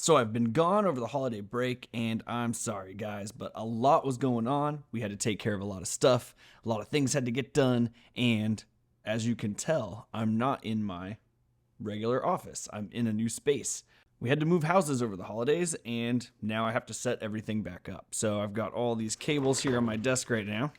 So I've been gone over the holiday break, and I'm sorry guys, but a lot was going on. We had to take care of a lot of stuff, a lot of things had to get done, and as you can tell, I'm not in my regular office. I'm in a new space. We had to move houses over the holidays, and now I have to set everything back up. So I've got all these cables here on my desk right now.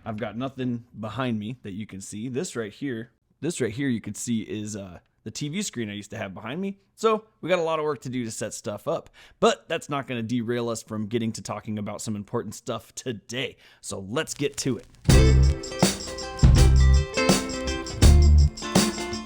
I've got nothing behind me that you can see. This right here you can see is the TV screen I used to have behind me. So we got a lot of work to do to set stuff up, but that's not going to derail us from getting to talking about some important stuff today. So let's get to it.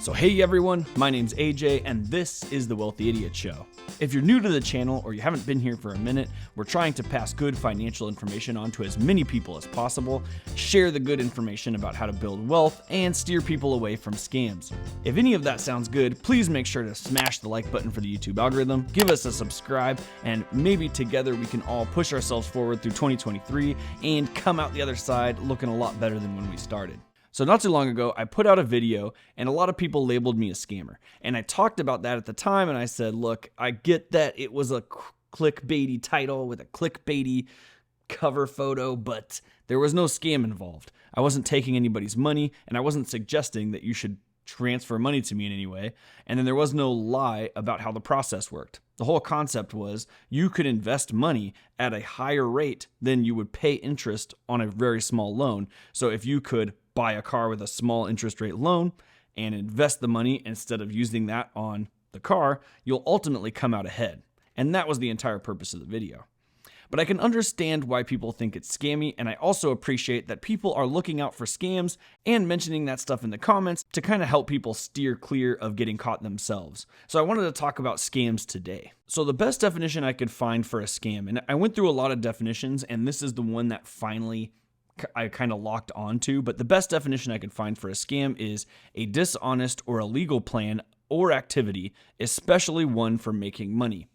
So hey everyone, my name's AJ and this is The Wealthy Idiot Show. If you're new to the channel or you haven't been here for a minute, we're trying to pass good financial information on to as many people as possible, share the good information about how to build wealth, and steer people away from scams. If any of that sounds good, please make sure to smash the like button for the YouTube algorithm, give us a subscribe, and maybe together we can all push ourselves forward through 2023 and come out the other side looking a lot better than when we started. So not too long ago, I put out a video and a lot of people labeled me a scammer. And I talked about that at the time and I said, look, I get that it was a clickbaity title with a clickbaity cover photo, but there was no scam involved. I wasn't taking anybody's money and I wasn't suggesting that you should transfer money to me in any way. And then there was no lie about how the process worked. The whole concept was you could invest money at a higher rate than you would pay interest on a very small loan. So if you could buy a car with a small interest rate loan and invest the money instead of using that on the car, you'll ultimately come out ahead. And that was the entire purpose of the video. But I can understand why people think it's scammy, and I also appreciate that people are looking out for scams and mentioning that stuff in the comments to kind of help people steer clear of getting caught themselves. So I wanted to talk about scams today. So the best definition I could find for a scam, and I went through a lot of definitions, and this is the one that finally I kind of locked onto, but the best definition I could find for a scam is a dishonest or illegal plan or activity, especially one for making money,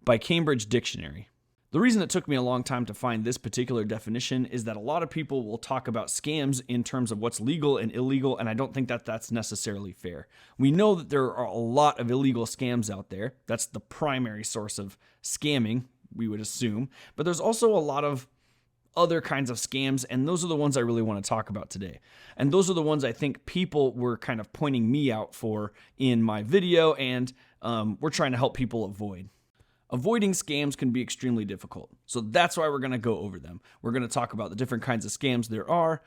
by Cambridge Dictionary. The reason it took me a long time to find this particular definition is that a lot of people will talk about scams in terms of what's legal and illegal, and I don't think that that's necessarily fair. We know that there are a lot of illegal scams out there. That's the primary source of scamming, we would assume, but there's also a lot of other kinds of scams, and those are the ones I really want to talk about today. And those are the ones I think people were kind of pointing me out for in my video, and we're trying to help people avoid. Avoiding scams can be extremely difficult, so that's why we're going to go over them. We're going to talk about the different kinds of scams there are,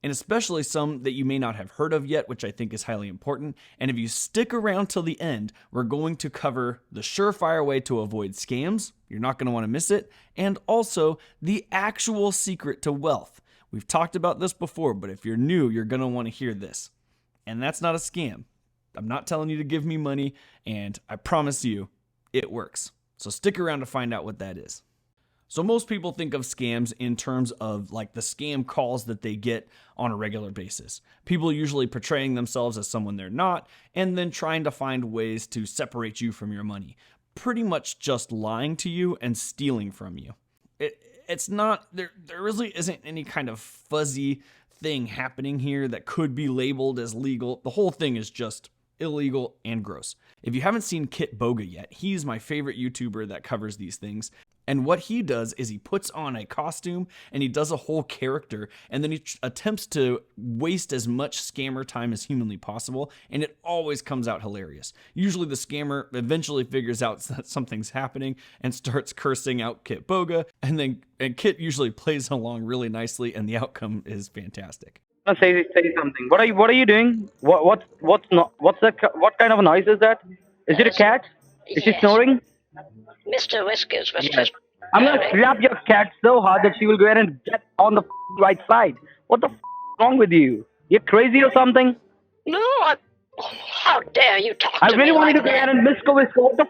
and especially some that you may not have heard of yet, which I think is highly important. And if you stick around till the end, we're going to cover the surefire way to avoid scams. You're not going to want to miss it. And also the actual secret to wealth. We've talked about this before, but if you're new, you're going to want to hear this. And that's not a scam. I'm not telling you to give me money, and I promise you it works. So stick around to find out what that is. So most people think of scams in terms of like the scam calls that they get on a regular basis. People usually portraying themselves as someone they're not, and then trying to find ways to separate you from your money. Pretty much just lying to you and stealing from you. It's not, there really isn't any kind of fuzzy thing happening here that could be labeled as legal. The whole thing is just illegal and gross. If you haven't seen Kit Boga yet, he's my favorite YouTuber that covers these things. And what he does is he puts on a costume and he does a whole character, and then he attempts to waste as much scammer time as humanly possible, and it always comes out hilarious. Usually the scammer eventually figures out that something's happening and starts cursing out Kit Boga, and Kit usually plays along really nicely, and the outcome is fantastic. Say something. What are you doing? What kind of a noise is that? Is it a cat? Is she snoring? Mr. Whiskers was Yes. just... I'm gonna slap your cat so hard that she will go ahead and get on the right side. What the wrong with you? You're crazy or something? No, how dare you talk I to really me wanted like to go ahead that? and Visco. What the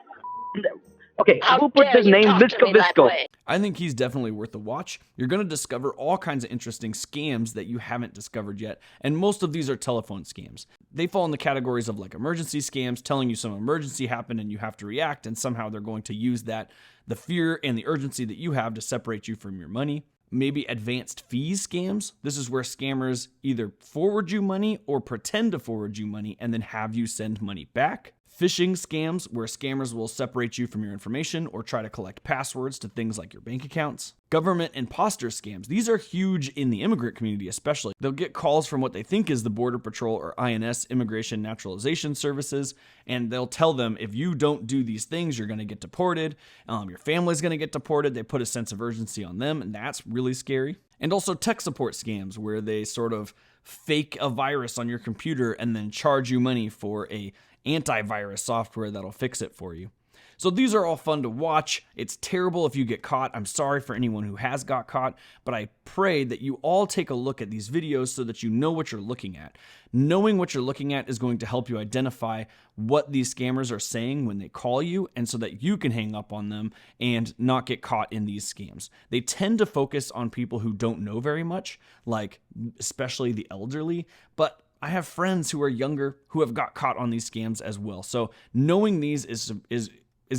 Okay, How who put dare this you name talk to Visco me that Visco? way? I think he's definitely worth a watch. You're going to discover all kinds of interesting scams that you haven't discovered yet, and most of these are telephone scams. They fall in the categories of like emergency scams, telling you some emergency happened and you have to react, and somehow they're going to use that, the fear and the urgency that you have to separate you from your money. Maybe advanced fees scams. This is where scammers either forward you money or pretend to forward you money and then have you send money back. Phishing scams, where scammers will separate you from your information or try to collect passwords to things like your bank accounts. Government imposter scams. These are huge in the immigrant community especially. They'll get calls from what they think is the Border Patrol or INS, Immigration Naturalization Services, and they'll tell them if you don't do these things, you're going to get deported. Your family's going to get deported. They put a sense of urgency on them, and that's really scary. And also tech support scams, where they sort of fake a virus on your computer and then charge you money for a antivirus software that'll fix it for you. So these are all fun to watch. It's terrible if you get caught. I'm sorry for anyone who has got caught, but I pray that you all take a look at these videos so that you know what you're looking at. Knowing what you're looking at is going to help you identify what these scammers are saying when they call you, and so that you can hang up on them and not get caught in these scams. They tend to focus on people who don't know very much, like especially the elderly, but I have friends who are younger who have got caught on these scams as well. So knowing these is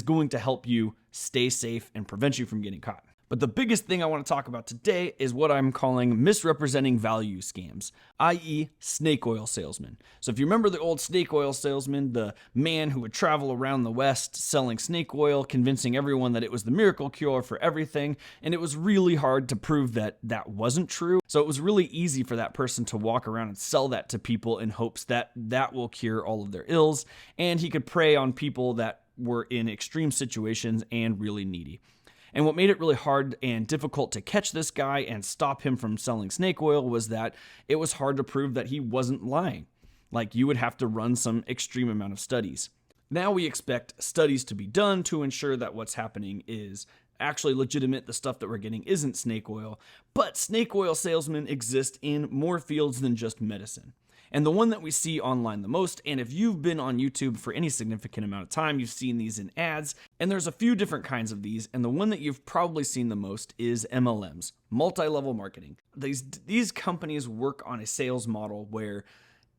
going to help you stay safe and prevent you from getting caught. But the biggest thing I want to talk about today is what I'm calling misrepresenting value scams, i.e. snake oil salesmen. So if you remember the old snake oil salesman, the man who would travel around the West selling snake oil, convincing everyone that it was the miracle cure for everything, and it was really hard to prove that that wasn't true. So it was really easy for that person to walk around and sell that to people in hopes that that will cure all of their ills, and he could prey on people that were in extreme situations and really needy. And what made it really hard and difficult to catch this guy and stop him from selling snake oil was that it was hard to prove that he wasn't lying. Like, you would have to run some extreme amount of studies. Now we expect studies to be done to ensure that what's happening is actually legitimate, the stuff that we're getting isn't snake oil, but snake oil salesmen exist in more fields than just medicine. And the one that we see online the most, and if you've been on YouTube for any significant amount of time, you've seen these in ads, and there's a few different kinds of these, and the one that you've probably seen the most is MLMs, multi-level marketing. These companies work on a sales model where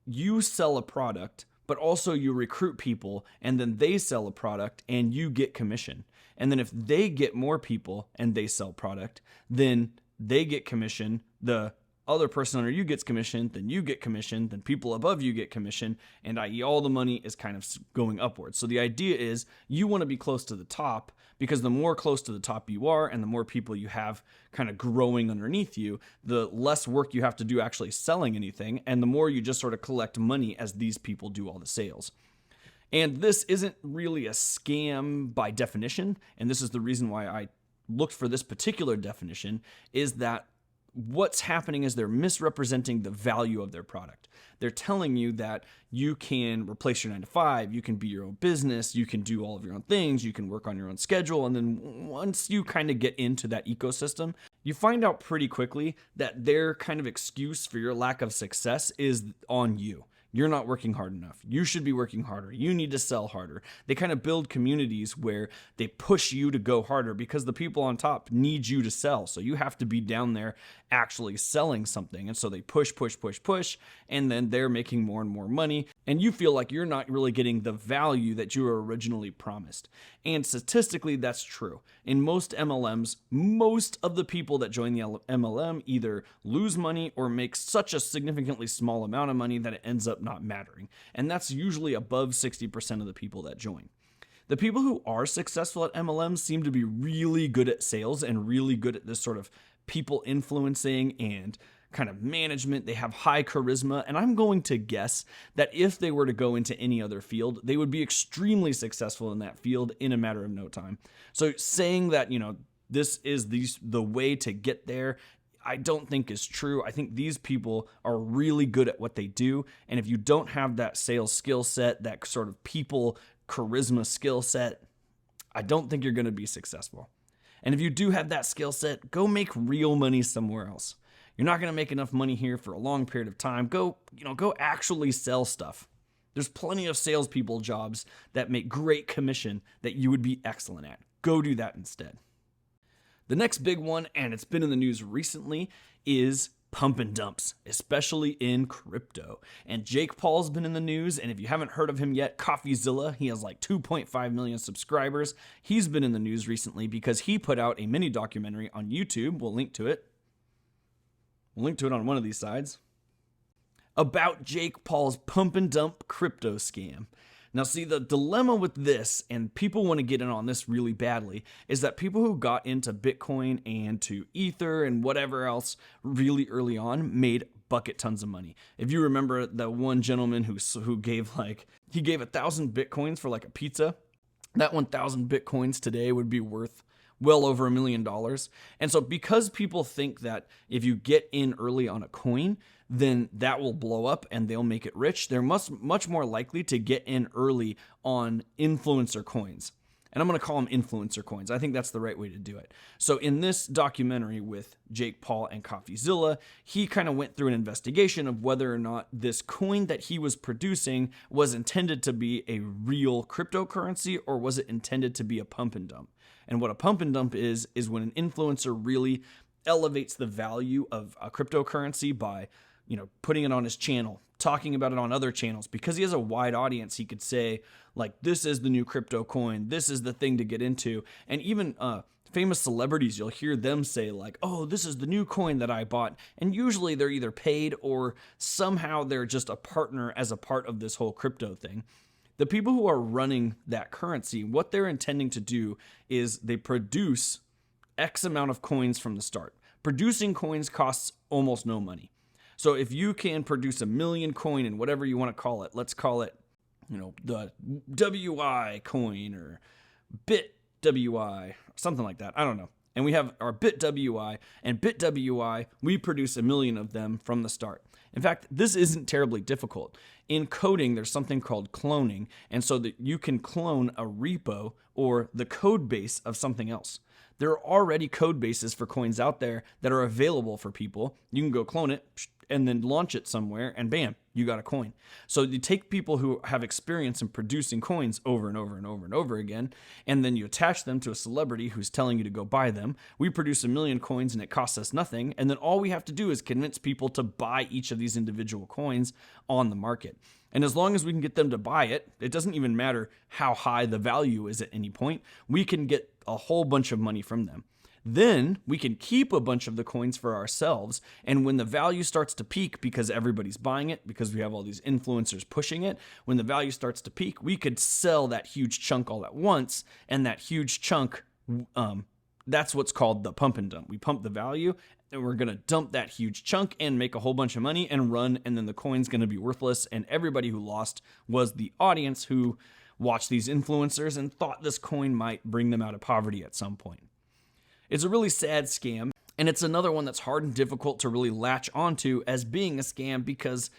you sell a product, but also you recruit people, and then they sell a product, and you get commission. And then if they get more people and they sell product, then they get commission, the other person under you gets commission, then you get commission, then people above you get commission, and i.e. all the money is kind of going upwards. So the idea is you want to be close to the top, because the more close to the top you are and the more people you have kind of growing underneath you, the less work you have to do actually selling anything, and the more you just sort of collect money as these people do all the sales. And this isn't really a scam by definition, and this is the reason why I looked for this particular definition, is that what's happening is they're misrepresenting the value of their product. They're telling you that you can replace your 9-to-5, you can be your own business, you can do all of your own things, you can work on your own schedule, and then once you kind of get into that ecosystem, you find out pretty quickly that their kind of excuse for your lack of success is on you. You're not working hard enough. You should be working harder. You need to sell harder. They kind of build communities where they push you to go harder because the people on top need you to sell. So you have to be down there actually selling something. And so they push, and then they're making more and more money. And you feel like you're not really getting the value that you were originally promised. And statistically, that's true. In most MLMs, most of the people that join the MLM either lose money or make such a significantly small amount of money that it ends up not mattering. And that's usually above 60% of the people that join. The people who are successful at MLMs seem to be really good at sales and really good at this sort of people influencing and kind of management. They have high charisma, and I'm going to guess that if they were to go into any other field, they would be extremely successful in that field in a matter of no time. So saying that, this is the way to get there, I don't think is true. I think these people are really good at what they do, and if you don't have that sales skill set, that sort of people charisma skill set, I don't think you're going to be successful. And if you do have that skill set, go make real money somewhere else. You're not going to make enough money here for a long period of time. Go actually sell stuff. There's plenty of salespeople jobs that make great commission that you would be excellent at. Go do that instead. The next big one, and it's been in the news recently, is pump and dumps, especially in crypto. And Jake Paul's been in the news, and if you haven't heard of him yet, CoffeeZilla, he has like 2.5 million subscribers. He's been in the news recently because he put out a mini documentary on YouTube. We'll link to it. We'll link to it on one of these sides. About Jake Paul's pump and dump crypto scam. Now, see, the dilemma with this, and people want to get in on this really badly, is that people who got into Bitcoin and to Ether and whatever else really early on made bucket tons of money. If you remember the one gentleman who gave 1,000 Bitcoins for like a pizza, that 1,000 Bitcoins today would be worth well over $1 million. And so because people think that if you get in early on a coin, then that will blow up and they'll make it rich, they're much more likely to get in early on influencer coins. And I'm going to call them influencer coins. I think that's the right way to do it. So in this documentary with Jake Paul and CoffeeZilla, he kind of went through an investigation of whether or not this coin that he was producing was intended to be a real cryptocurrency or was it intended to be a pump and dump. And what a pump and dump is when an influencer really elevates the value of a cryptocurrency by, putting it on his channel, talking about it on other channels. Because he has a wide audience, he could say, like, this is the new crypto coin, this is the thing to get into. And even famous celebrities, you'll hear them say, like, oh, this is the new coin that I bought. And usually they're either paid or somehow they're just a partner as a part of this whole crypto thing. The people who are running that currency, what they're intending to do is they produce X amount of coins from the start. Producing coins costs almost no money. So if you can produce 1 million coin in whatever you want to call it, let's call it, the WI coin or Bit WI, something like that. I don't know. And we have our Bit WI, and Bit WI, we produce 1 million of them from the start. In fact, this isn't terribly difficult. In coding, there's something called cloning, and so that you can clone a repo or the code base of something else. There are already code bases for coins out there that are available for people. You can go clone it and then launch it somewhere, and bam, you got a coin. So you take people who have experience in producing coins over and over and over and over again, and then you attach them to a celebrity who's telling you to go buy them. We produce 1 million coins and it costs us nothing, and then all we have to do is convince people to buy each of these individual coins on the market. And as long as we can get them to buy it, it doesn't even matter how high the value is at any point, we can get a whole bunch of money from them. Then we can keep a bunch of the coins for ourselves. And when the value starts to peak because everybody's buying it, because we have all these influencers pushing it, when the value starts to peak, we could sell that huge chunk all at once. And that huge chunk, that's what's called the pump and dump. We pump the value and we're going to dump that huge chunk and make a whole bunch of money and run. And then the coin's going to be worthless. And everybody who lost was the audience who watched these influencers and thought this coin might bring them out of poverty at some point. It's a really sad scam, and it's another one that's hard and difficult to really latch onto as being a scam because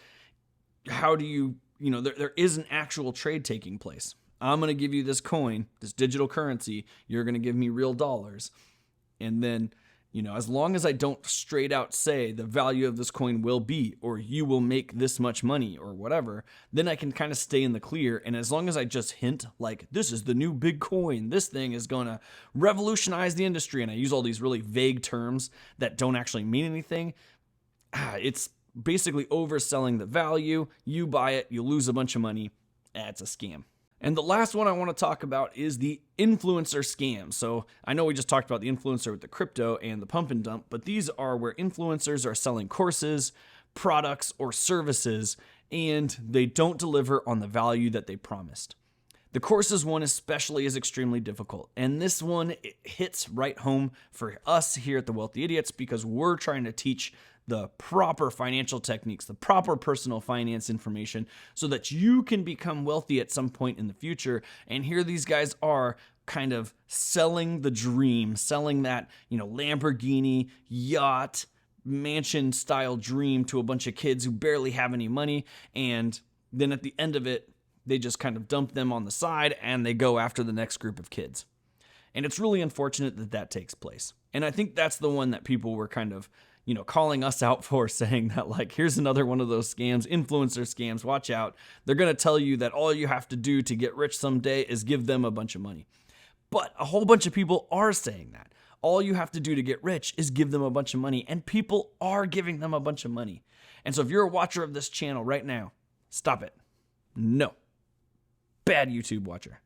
how do you, there is an actual trade taking place. I'm going to give you this coin, this digital currency, you're going to give me real dollars. And then, as long as I don't straight out say the value of this coin will be, or you will make this much money or whatever, then I can kind of stay in the clear. And as long as I just hint like, this is the new big coin, this thing is going to revolutionize the industry. And I use all these really vague terms that don't actually mean anything. It's basically overselling the value. You buy it, you lose a bunch of money. It's a scam. And the last one I want to talk about is the influencer scam. So I know we just talked about the influencer with the crypto and the pump and dump, but these are where influencers are selling courses, products, or services, and they don't deliver on the value that they promised. The courses one especially is extremely difficult. And this one, it hits right home for us here at the Wealthy Idiots because we're trying to teach the proper financial techniques, the proper personal finance information so that you can become wealthy at some point in the future. And here these guys are kind of selling the dream, selling that, Lamborghini, yacht, mansion style dream to a bunch of kids who barely have any money. And then at the end of it, they just kind of dump them on the side and they go after the next group of kids. And it's really unfortunate that that takes place. And I think that's the one that people were kind of calling us out for, saying that like, here's another one of those scams, influencer scams, watch out. They're going to tell you that all you have to do to get rich someday is give them a bunch of money. But a whole bunch of people are saying that. All you have to do to get rich is give them a bunch of money, and people are giving them a bunch of money. And so if you're a watcher of this channel right now, stop it. No. Bad YouTube watcher.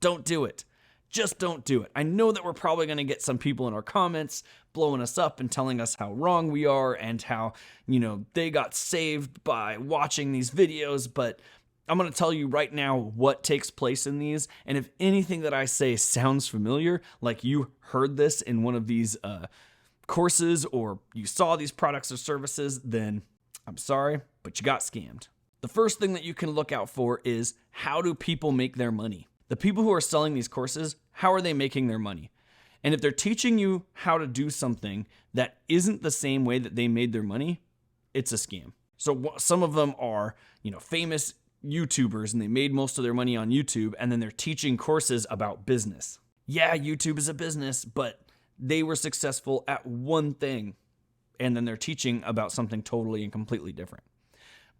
Don't do it. Just don't do it. I know that we're probably going to get some people in our comments blowing us up and telling us how wrong we are and how, they got saved by watching these videos. But I'm going to tell you right now what takes place in these, and if anything that I say sounds familiar, like you heard this in one of these courses or you saw these products or services, then I'm sorry, but you got scammed. The first thing that you can look out for is, how do people make their money? The people who are selling these courses, how are they making their money? And if they're teaching you how to do something that isn't the same way that they made their money, it's a scam. So some of them are, famous YouTubers, and they made most of their money on YouTube, and then they're teaching courses about business. Yeah, YouTube is a business, but they were successful at one thing, and then they're teaching about something totally and completely different.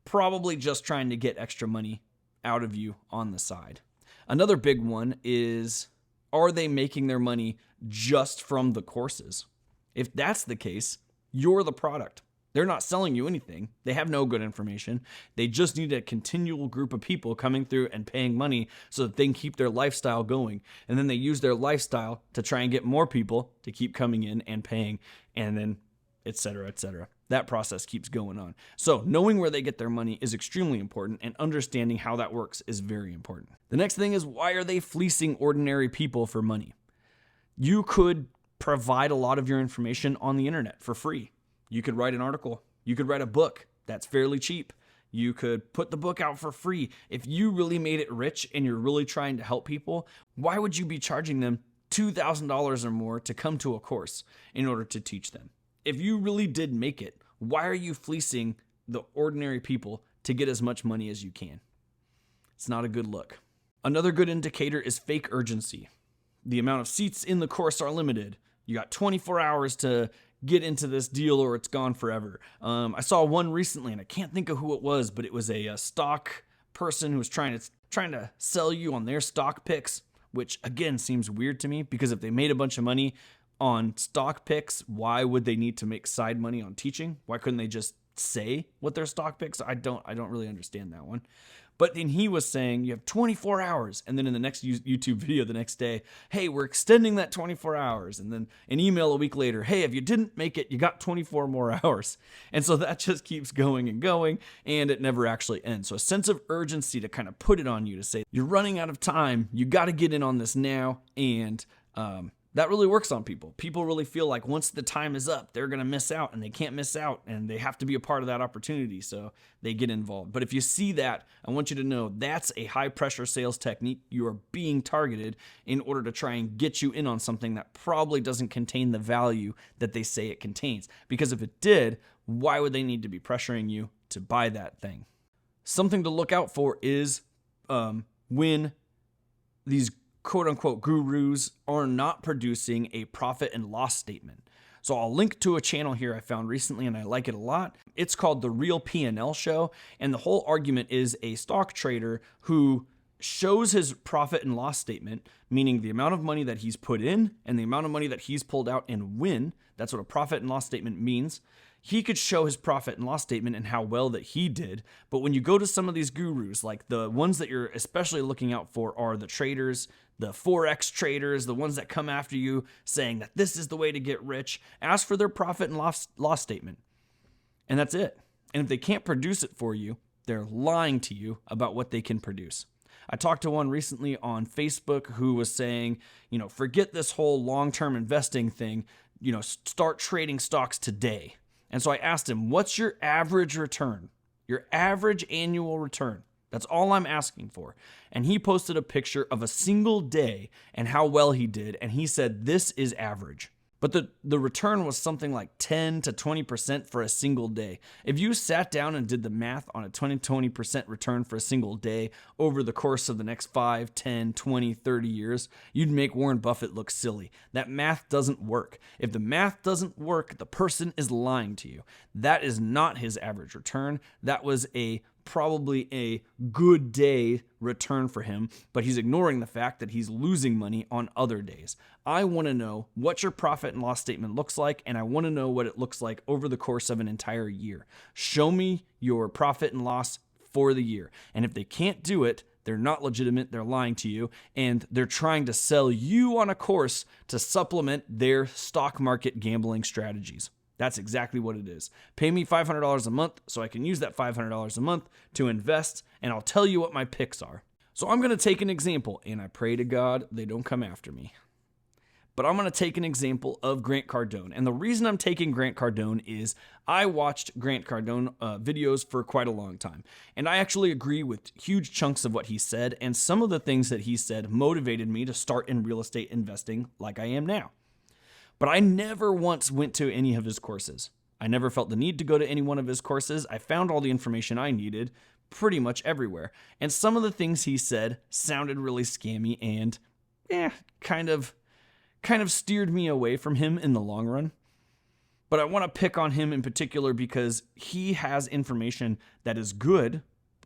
Probably just trying to get extra money out of you on the side. Another big one is, are they making their money just from the courses? If that's the case, you're the product. They're not selling you anything. They have no good information. They just need a continual group of people coming through and paying money so that they can keep their lifestyle going. And then they use their lifestyle to try and get more people to keep coming in and paying, and then et cetera, et cetera. That process keeps going on. So knowing where they get their money is extremely important, and understanding how that works is very important. The next thing is, why are they fleecing ordinary people for money? You could provide a lot of your information on the internet for free. You could write an article. You could write a book that's fairly cheap. You could put the book out for free. If you really made it rich and you're really trying to help people, why would you be charging them $2,000 or more to come to a course in order to teach them? If you really did make it, why are you fleecing the ordinary people to get as much money as you can? It's not a good look. Another good indicator is fake urgency. The amount of seats in the course are limited. You got 24 hours to get into this deal or it's gone forever. I saw one recently, and I can't think of who it was, but it was a stock person who was trying to sell you on their stock picks, which again seems weird to me, because if they made a bunch of money on stock picks, why would they need to make side money on teaching? Why couldn't they just say what their stock picks? I don't really understand that one. But then he was saying you have 24 hours, and then in the next YouTube video the next day, hey, we're extending that 24 hours, and then an email a week later, hey, if you didn't make it, you got 24 more hours. And so that just keeps going and going, and it never actually ends. So a sense of urgency to kind of put it on you, to say you're running out of time, you got to get in on this now, and that really works on people. People really feel like once the time is up, they're going to miss out, and they can't miss out, and they have to be a part of that opportunity, so they get involved. But if you see that, I want you to know that's a high-pressure sales technique. You are being targeted in order to try and get you in on something that probably doesn't contain the value that they say it contains. Because if it did, why would they need to be pressuring you to buy that thing? Something to look out for is when these quote-unquote gurus are not producing a profit and loss statement. So I'll link to a channel here I found recently, and I like it a lot. It's called The Real P&L Show, and the whole argument is a stock trader who shows his profit and loss statement, meaning the amount of money that he's put in and the amount of money that he's pulled out and when. That's what a profit and loss statement means. He could show his profit and loss statement and how well that he did. But when you go to some of these gurus, like the ones that you're especially looking out for are the traders, the Forex traders, the ones that come after you saying that this is the way to get rich, ask for their profit and loss statement. And that's it. And if they can't produce it for you, they're lying to you about what they can produce. I talked to one recently on Facebook who was saying, forget this whole long-term investing thing, start trading stocks today. And so I asked him, what's your average return? Your average annual return? That's all I'm asking for. And he posted a picture of a single day and how well he did. And he said, this is average. But the return was something like 10 to 20% for a single day. If you sat down and did the math on a 20% return for a single day over the course of the next 5, 10, 20, 30 years, you'd make Warren Buffett look silly. That math doesn't work. If the math doesn't work, the person is lying to you. That is not his average return. That was probably a good day return for him, but he's ignoring the fact that he's losing money on other days. I want to know what your profit and loss statement looks like, and I want to know what it looks like over the course of an entire year. Show me your profit and loss for the year. And if they can't do it, they're not legitimate, they're lying to you, and they're trying to sell you on a course to supplement their stock market gambling strategies. That's exactly what it is. Pay me $500 a month so I can use that $500 a month to invest, and I'll tell you what my picks are. So I'm going to take an example, and I pray to God they don't come after me. But I'm going to take an example of Grant Cardone. And the reason I'm taking Grant Cardone is I watched Grant Cardone videos for quite a long time. And I actually agree with huge chunks of what he said. And some of the things that he said motivated me to start in real estate investing like I am now. But I never once went to any of his courses. I never felt the need to go to any one of his courses. I found all the information I needed pretty much everywhere. And some of the things he said sounded really scammy and kind of steered me away from him in the long run. But I want to pick on him in particular because he has information that is good,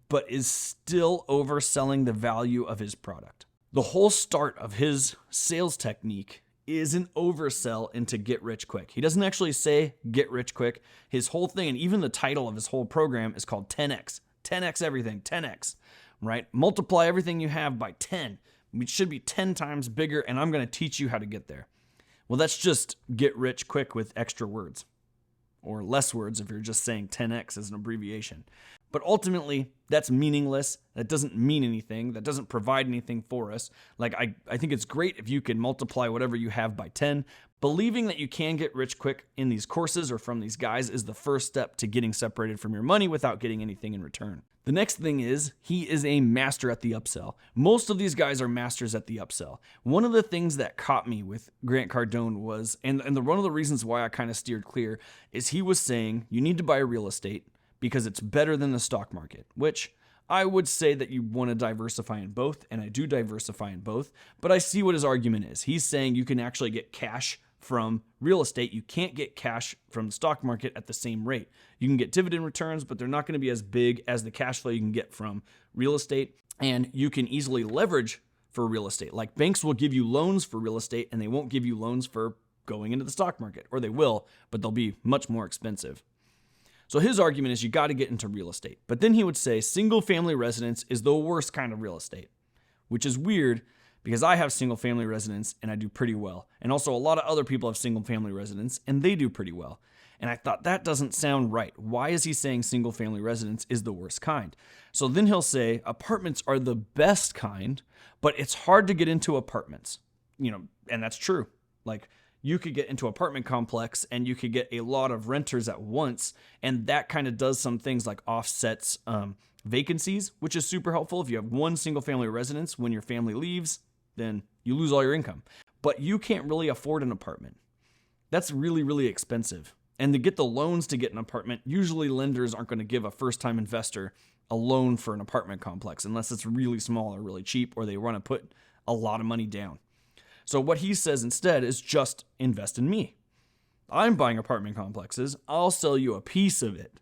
but is still overselling the value of his product. The whole start of his sales technique is an oversell into get rich quick. He doesn't actually say get rich quick. His whole thing, and even the title of his whole program, is called 10x. 10x everything, 10x, right? Multiply everything you have by 10. It should be 10 times bigger, and I'm going to teach you how to get there. Well, that's just get rich quick with extra words, or less words if you're just saying 10x as an abbreviation. But ultimately, that's meaningless. That doesn't mean anything. That doesn't provide anything for us. Like, I think it's great if you can multiply whatever you have by 10. Believing that you can get rich quick in these courses or from these guys is the first step to getting separated from your money without getting anything in return. The next thing is he is a master at the upsell. Most of these guys are masters at the upsell. One of the things that caught me with Grant Cardone was, and one of the reasons why I kind of steered clear, is he was saying you need to buy real estate because it's better than the stock market, which I would say that you want to diversify in both, and I do diversify in both, but I see what his argument is. He's saying you can actually get cash from real estate. You can't get cash from the stock market at the same rate. You can get dividend returns, but they're not going to be as big as the cash flow you can get from real estate, and you can easily leverage for real estate. Like banks will give you loans for real estate, and they won't give you loans for going into the stock market, or they will, but they'll be much more expensive. So his argument is you got to get into real estate. But then he would say single family residence is the worst kind of real estate, which is weird because I have single family residence and I do pretty well. And also a lot of other people have single family residence and they do pretty well. And I thought that doesn't sound right. Why is he saying single family residence is the worst kind? So then he'll say apartments are the best kind, but it's hard to get into apartments. And that's true. Like, you could get into an apartment complex and you could get a lot of renters at once. And that kind of does some things like offsets vacancies, which is super helpful. If you have one single family residence, when your family leaves, then you lose all your income. But you can't really afford an apartment. That's really, really expensive. And to get the loans to get an apartment, usually lenders aren't going to give a first-time investor a loan for an apartment complex unless it's really small or really cheap or they want to put a lot of money down. So what he says instead is just invest in me. I'm buying apartment complexes. I'll sell you a piece of it,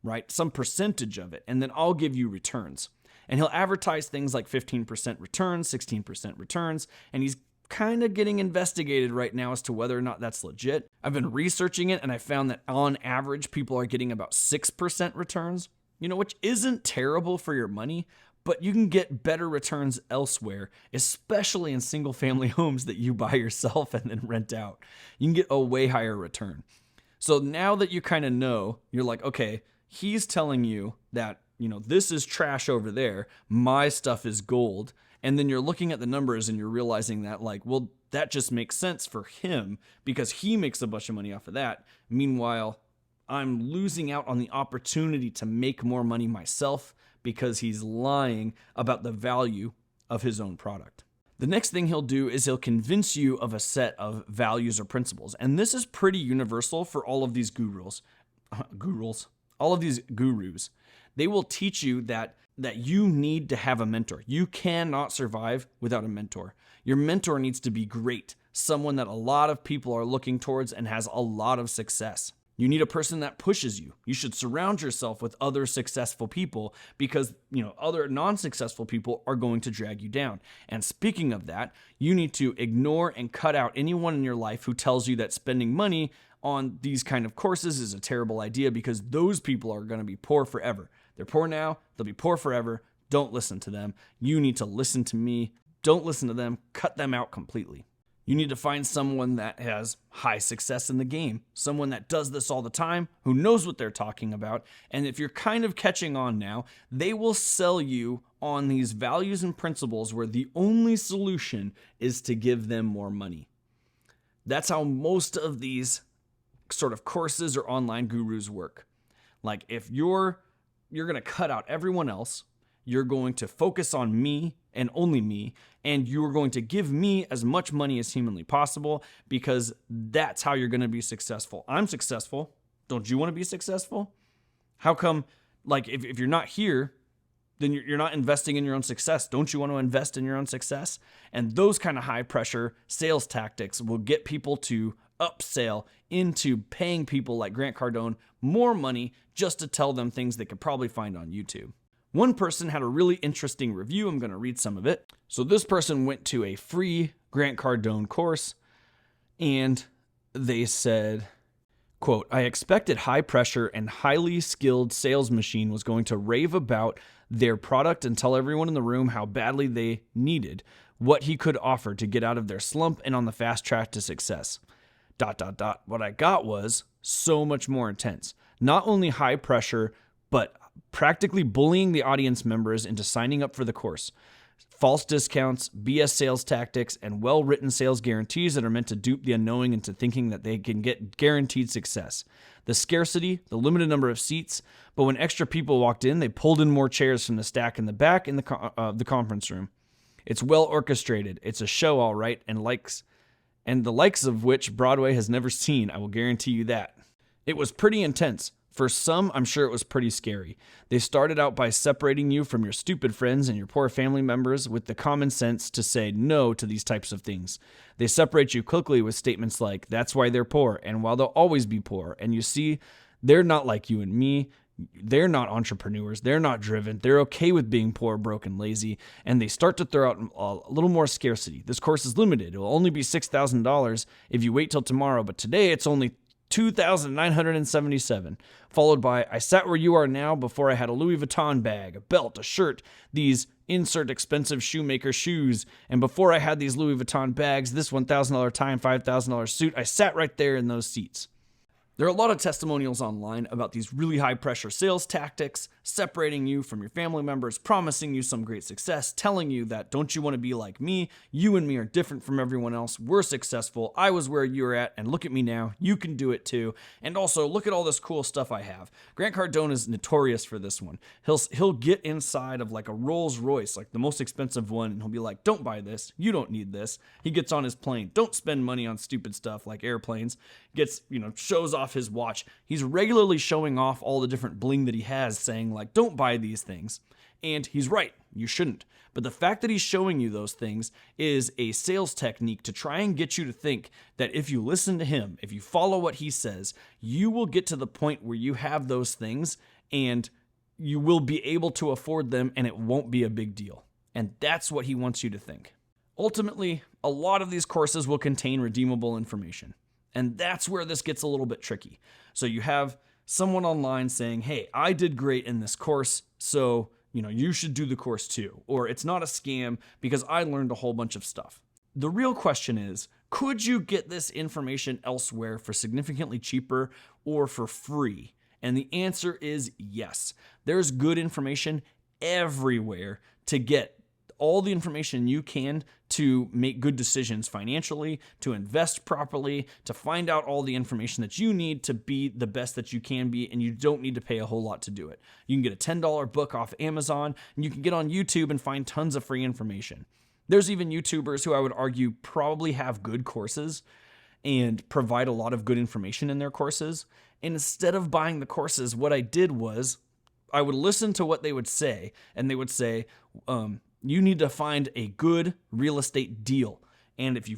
right? Some percentage of it, and then I'll give you returns. And he'll advertise things like 15% returns, 16% returns, and he's kind of getting investigated right now as to whether or not that's legit. I've been researching it, and I found that on average, people are getting about 6% returns, which isn't terrible for your money, but you can get better returns elsewhere, especially in single family homes that you buy yourself and then rent out. You can get a way higher return. So now that you kind of know, you're like, okay, he's telling you that, this is trash over there. My stuff is gold. And then you're looking at the numbers and you're realizing that that just makes sense for him because he makes a bunch of money off of that. Meanwhile, I'm losing out on the opportunity to make more money myself because he's lying about the value of his own product. The next thing he'll do is he'll convince you of a set of values or principles. And this is pretty universal for all of these all of these gurus. They will teach you that you need to have a mentor. You cannot survive without a mentor. Your mentor needs to be great, someone that a lot of people are looking towards and has a lot of success. You need a person that pushes you. You should surround yourself with other successful people because, other non-successful people are going to drag you down. And speaking of that, you need to ignore and cut out anyone in your life who tells you that spending money on these kind of courses is a terrible idea because those people are going to be poor forever. They're poor now, they'll be poor forever. Don't listen to them. You need to listen to me. Don't listen to them. Cut them out completely. You need to find someone that has high success in the game, someone that does this all the time, who knows what they're talking about. And if you're kind of catching on now, they will sell you on these values and principles where the only solution is to give them more money. That's how most of these sort of courses or online gurus work. Like if you're going to cut out everyone else, you're going to focus on me and only me, and you're going to give me as much money as humanly possible because that's how you're going to be successful. I'm successful. Don't you want to be successful? How come, like, if you're not here, then you're not investing in your own success. Don't you want to invest in your own success? And those kind of high pressure sales tactics will get people to upsell into paying people like Grant Cardone more money just to tell them things they could probably find on YouTube. One person had a really interesting review. I'm going to read some of it. So this person went to a free Grant Cardone course and they said, quote, "I expected high pressure and highly skilled sales machine was going to rave about their product and tell everyone in the room how badly they needed what he could offer to get out of their slump and on the fast track to success. ... What I got was so much more intense. Not only high pressure, but practically bullying the audience members into signing up for the course. False discounts, BS sales tactics, and well-written sales guarantees that are meant to dupe the unknowing into thinking that they can get guaranteed success. The scarcity, the limited number of seats, but when extra people walked in, they pulled in more chairs from the stack in the back in the conference room. It's well orchestrated. It's a show, all right, and the likes of which Broadway has never seen. I will guarantee you that. It was pretty intense. For some, I'm sure it was pretty scary. They started out by separating you from your stupid friends and your poor family members with the common sense to say no to these types of things. They separate you quickly with statements like, that's why they're poor, and while they'll always be poor. And you see, they're not like you and me. They're not entrepreneurs. They're not driven. They're okay with being poor, broke, and lazy. And they start to throw out a little more scarcity. This course is limited. It will only be $6,000 if you wait till tomorrow, but today it's only $2,977, followed by, I sat where you are now before I had a Louis Vuitton bag, a belt, a shirt, these insert expensive shoemaker shoes, and before I had these Louis Vuitton bags, this $1,000 tie and $5,000 suit, I sat right there in those seats. There are a lot of testimonials online about these really high-pressure sales tactics, separating you from your family members, promising you some great success, telling you that don't you want to be like me? You and me are different from everyone else. We're successful. I was where you were at, and look at me now. You can do it too. And also, look at all this cool stuff I have. Grant Cardone is notorious for this one. He'll get inside of like a Rolls Royce, like the most expensive one, and he'll be like, don't buy this. You don't need this. He gets on his plane. Don't spend money on stupid stuff like airplanes. Shows off his watch. He's regularly showing off all the different bling that he has, saying like, don't buy these things. And he's right, you shouldn't. But the fact that he's showing you those things is a sales technique to try and get you to think that if you listen to him, if you follow what he says, you will get to the point where you have those things and you will be able to afford them and it won't be a big deal. And that's what he wants you to think. Ultimately, a lot of these courses will contain redeemable information. And that's where this gets a little bit tricky. So you have someone online saying, hey, I did great in this course, so you should do the course too. Or it's not a scam because I learned a whole bunch of stuff. The real question is, could you get this information elsewhere for significantly cheaper or for free? And the answer is yes. There's good information everywhere to get all the information you can to make good decisions financially, to invest properly, to find out all the information that you need to be the best that you can be, and you don't need to pay a whole lot to do it. You can get a $10 book off Amazon, and you can get on YouTube and find tons of free information. There's even YouTubers who I would argue probably have good courses and provide a lot of good information in their courses. And instead of buying the courses, what I did was I would listen to what they would say, and they would say, you need to find a good real estate deal. And if you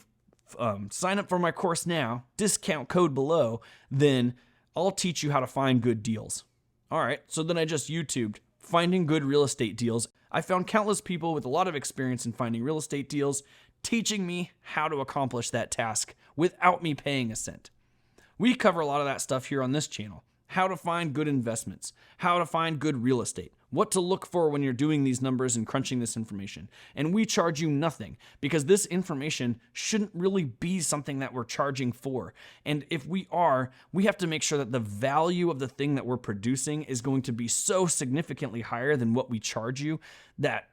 sign up for my course now, discount code below, then I'll teach you how to find good deals. All right, so then I just YouTubed finding good real estate deals. I found countless people with a lot of experience in finding real estate deals, teaching me how to accomplish that task without me paying a cent. We cover a lot of that stuff here on this channel. how to find good investments, how to find good real estate, what to look for when you're doing these numbers and crunching this information. And we charge you nothing because this information shouldn't really be something that we're charging for. And if we are, we have to make sure that the value of the thing that we're producing is going to be so significantly higher than what we charge you that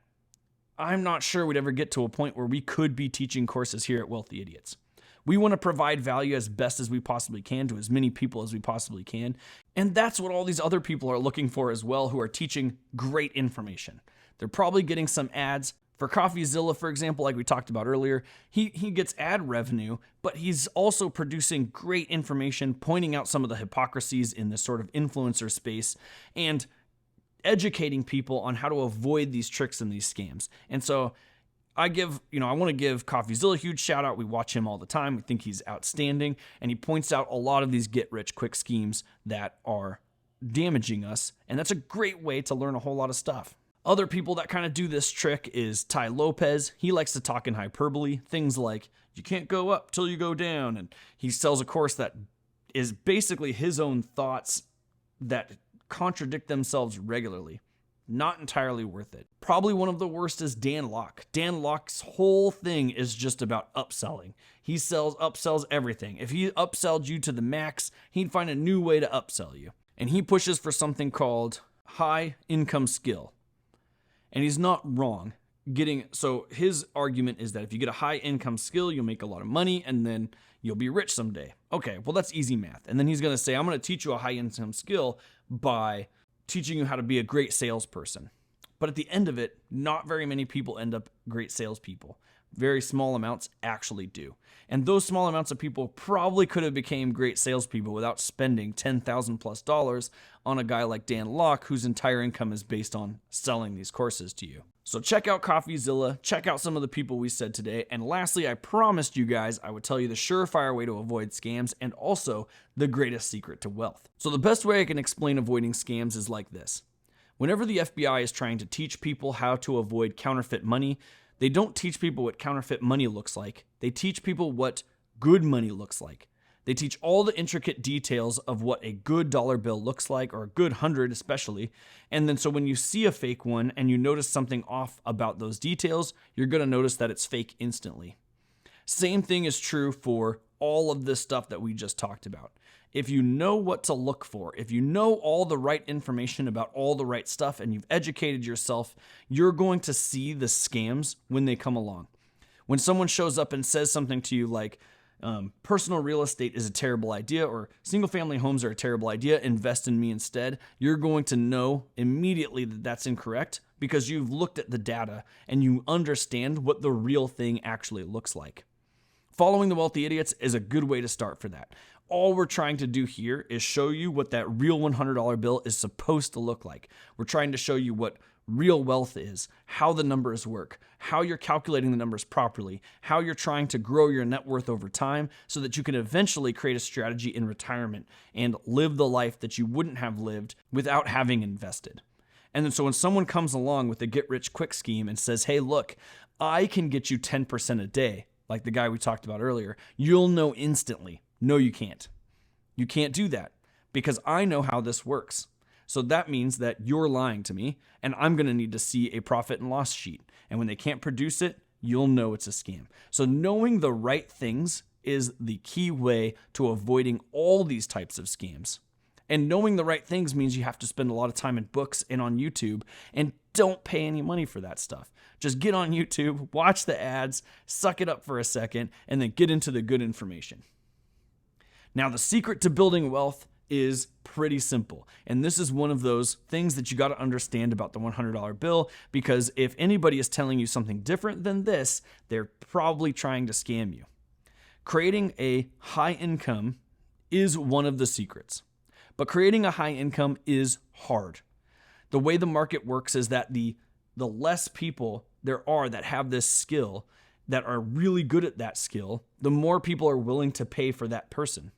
I'm not sure we'd ever get to a point where we could be teaching courses here at Wealthy Idiots. We want to provide value as best as we possibly can to as many people as we possibly can. And that's what all these other people are looking for as well, who are teaching great information. They're probably getting some ads. For CoffeeZilla, for example, like we talked about earlier, he gets ad revenue, but he's also producing great information, pointing out some of the hypocrisies in this sort of influencer space and educating people on how to avoid these tricks and these scams. And so I want to give CoffeeZilla a huge shout out. We watch him all the time. We think he's outstanding. And he points out a lot of these get rich quick schemes that are damaging us. And that's a great way to learn a whole lot of stuff. Other people that kind of do this trick is Tai Lopez. He likes to talk in hyperbole. Things like, you can't go up till you go down. And he sells a course that is basically his own thoughts that contradict themselves regularly. Not entirely worth it. Probably one of the worst is Dan Lok. Dan Lok's whole thing is just about upselling. He upsells everything. If he upsold you to the max, he'd find a new way to upsell you. And he pushes for something called high income skill. And he's not wrong. So his argument is that if you get a high income skill, you'll make a lot of money and then you'll be rich someday. Okay, well that's easy math. And then he's going to say, I'm going to teach you a high income skill by teaching you how to be a great salesperson. But at the end of it, not very many people end up great salespeople. Very small amounts actually do. And those small amounts of people probably could have became great salespeople without spending $10,000+ on a guy like Dan Lok, whose entire income is based on selling these courses to you. So check out CoffeeZilla, check out some of the people we said today, and lastly, I promised you guys I would tell you the surefire way to avoid scams and also the greatest secret to wealth. So the best way I can explain avoiding scams is like this. Whenever the FBI is trying to teach people how to avoid counterfeit money, they don't teach people what counterfeit money looks like. They teach people what good money looks like. They teach all the intricate details of what a good dollar bill looks like, or a good 100 especially. And then so when you see a fake one and you notice something off about those details, you're going to notice that it's fake instantly. Same thing is true for all of this stuff that we just talked about. If you know what to look for, if you know all the right information about all the right stuff and you've educated yourself, you're going to see the scams when they come along. When someone shows up and says something to you like, personal real estate is a terrible idea, or single family homes are a terrible idea, invest in me instead, you're going to know immediately that that's incorrect because you've looked at the data and you understand what the real thing actually looks like. Following the Wealthy Idiots is a good way to start for that. All we're trying to do here is show you what that real $100 bill is supposed to look like. We're trying to show you what real wealth is, how the numbers work, how you're calculating the numbers properly, how you're trying to grow your net worth over time so that you can eventually create a strategy in retirement and live the life that you wouldn't have lived without having invested. And then so when someone comes along with a get-rich-quick scheme and says, hey, look, I can get you 10% a day, like the guy we talked about earlier, you'll know instantly. No, you can't. You can't do that because I know how this works. So that means that you're lying to me and I'm going to need to see a profit and loss sheet. And when they can't produce it, you'll know it's a scam. So knowing the right things is the key way to avoiding all these types of scams. And knowing the right things means you have to spend a lot of time in books and on YouTube, and don't pay any money for that stuff. Just get on YouTube, watch the ads, suck it up for a second, and then get into the good information. Now, the secret to building wealth is pretty simple. And this is one of those things that you got to understand about the $100 bill, because if anybody is telling you something different than this, they're probably trying to scam you. Creating a high income is one of the secrets, but creating a high income is hard. The way the market works is that the less people there are that have this skill, that are really good at that skill, the more people are willing to pay for that person.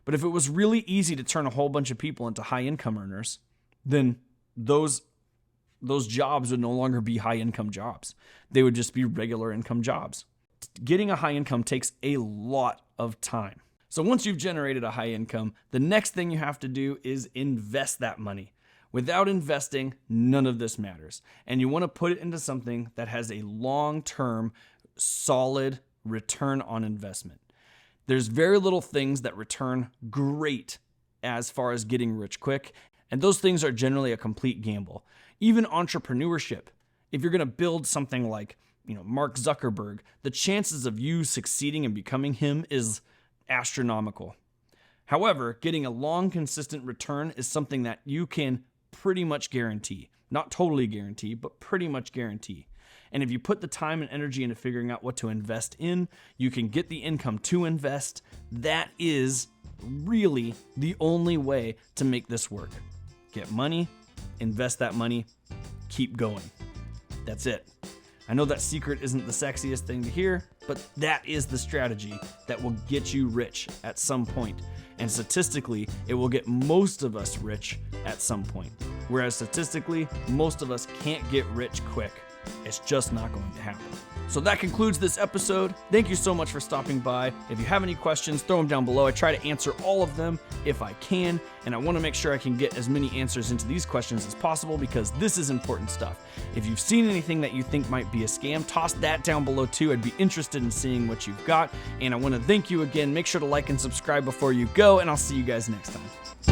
But if it was really easy to turn a whole bunch of people into high income earners, then those jobs would no longer be high income jobs. They would just be regular income jobs. Getting a high income takes a lot of time. So once you've generated a high income, the next thing you have to do is invest that money. Without investing, none of this matters. And you want to put it into something that has a long-term, solid return on investment. There's very little things that return great as far as getting rich quick, and those things are generally a complete gamble. Even entrepreneurship, if you're going to build something like, Mark Zuckerberg, the chances of you succeeding and becoming him is astronomical. However, getting a long, consistent return is something that you can pretty much guarantee. Not totally guarantee, but pretty much guarantee. And if you put the time and energy into figuring out what to invest in, you can get the income to invest. That is really the only way to make this work. Get money, invest that money, keep going. That's it. I know that secret isn't the sexiest thing to hear, but that is the strategy that will get you rich at some point. And statistically, it will get most of us rich at some point. Whereas statistically, most of us can't get rich quick. It's just not going to happen. So that concludes this episode. Thank you so much for stopping by. If you have any questions, throw them down below. I try to answer all of them if I can, and I want to make sure I can get as many answers into these questions as possible because this is important stuff. If you've seen anything that you think might be a scam, toss that down below too. I'd be interested in seeing what you've got, and I want to thank you again. Make sure to like and subscribe before you go, and I'll see you guys next time.